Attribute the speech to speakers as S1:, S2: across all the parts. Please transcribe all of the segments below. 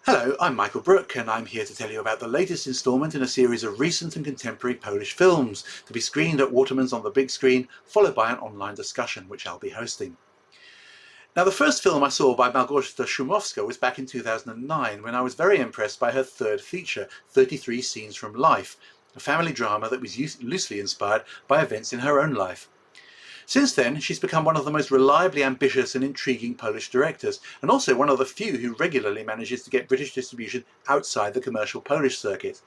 S1: Hello, I'm Michael Brook and I'm here to tell you about the latest instalment in a series of recent and contemporary Polish films to be screened at Waterman's on the big screen, followed by an online discussion which I'll be hosting. Now, the first film I saw by Małgorzata Szumowska was back in 2009 when I was very impressed by her third feature, 33 Scenes from Life, a family drama that was loosely inspired by events in her own life. Since then, she's become one of the most reliably ambitious and intriguing Polish directors, and also one of the few who regularly manages to get British distribution outside the commercial Polish circuit.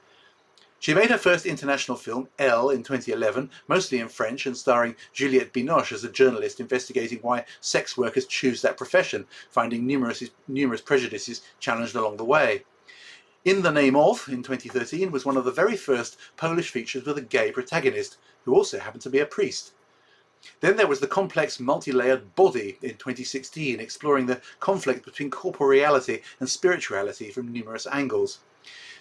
S1: She made her first international film, Elle, in 2011, mostly in French and starring Juliette Binoche as a journalist investigating why sex workers choose that profession, finding numerous prejudices challenged along the way. In the Name Of, in 2013, was one of the very first Polish features with a gay protagonist, who also happened to be a priest. Then there was the complex, multi-layered Body in 2016, exploring the conflict between corporeality and spirituality from numerous angles.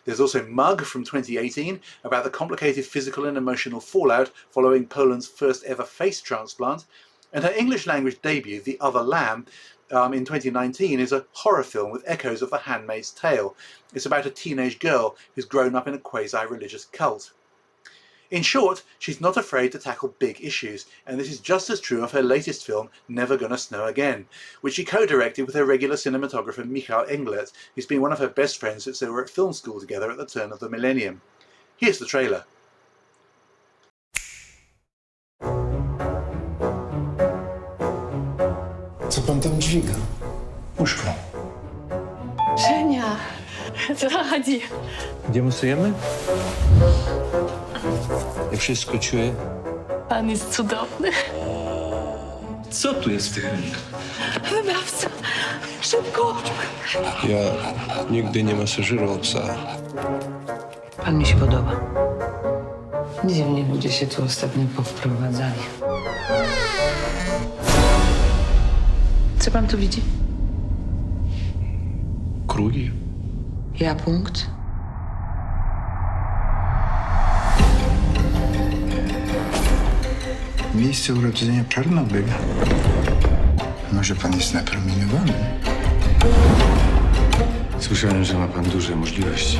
S1: There's also Mug from 2018, about the complicated physical and emotional fallout following Poland's first ever face transplant, and her English language debut, The Other Lamb, in 2019, is a horror film with echoes of The Handmaid's Tale. It's about a teenage girl who's grown up in a quasi-religious cult. In short, she's not afraid to tackle big issues, and this is just as true of her latest film, Never Gonna Snow Again, which she co-directed with her regular cinematographer Michał Englert, who's been one of her best friends since they were at film school together at the turn of the millennium. Here's the trailer.
S2: Co pan tam dźwiga? Łóżko.
S3: Женя, заходи.
S4: Демонстрируем? Ja wszystko czuję.
S3: Pan jest cudowny.
S4: Co tu jest w tych rękach?
S3: Wybawca, szybko.
S2: Ja nigdy nie masażyrował psa.
S5: Pan mi się podoba. Dziwnie ludzie się tu ostatnio powprowadzali. Co pan tu widzi?
S2: Krugi.
S5: Ja punkt.
S6: Miejsce urodzenia Czarnobyl. Może pan jest napromieniowany?
S2: Słyszałem, że ma pan duże możliwości.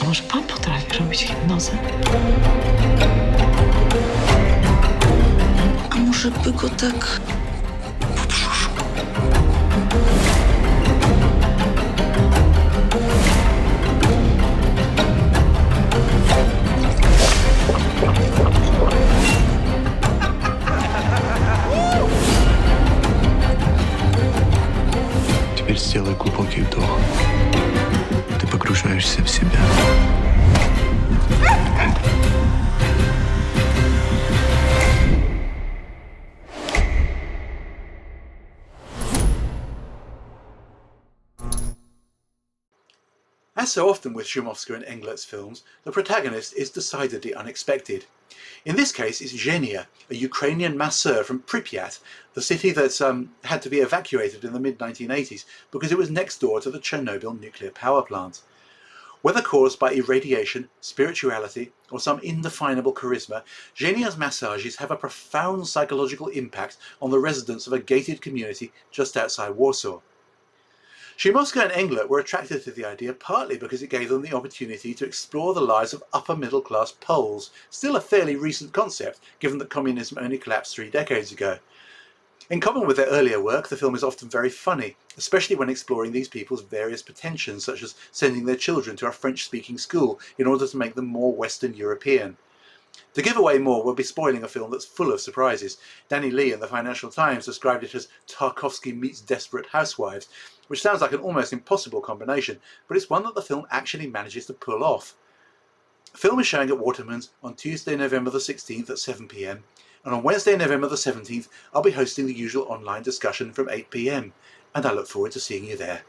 S5: Może pan potrafi robić hipnozę? A może by go tak po brzuszku?
S6: Теперь сделай глубокий вдох. Ты погружаешься в себя.
S1: As so often with Szumowska and Englert's films, the protagonist is decidedly unexpected. In this case, it's Zhenya, a Ukrainian masseur from Pripyat, the city that's had to be evacuated in the mid-1980s because it was next door to the Chernobyl nuclear power plant. Whether caused by irradiation, spirituality, or some indefinable charisma, Zhenya's massages have a profound psychological impact on the residents of a gated community just outside Warsaw. Szumowska and Englert were attracted to the idea partly because it gave them the opportunity to explore the lives of upper-middle-class Poles, still a fairly recent concept given that communism only collapsed 3 decades ago. In common with their earlier work, the film is often very funny, especially when exploring these people's various pretensions, such as sending their children to a French-speaking school in order to make them more Western European. To give away more would be spoiling a film that's full of surprises. Danny Lee in the Financial Times described it as Tarkovsky meets Desperate Housewives, which sounds like an almost impossible combination, but it's one that the film actually manages to pull off. The film is showing at Waterman's on Tuesday, November the 16th at 7 p.m, and on Wednesday, November the 17th, I'll be hosting the usual online discussion from 8 p.m, and I look forward to seeing you there.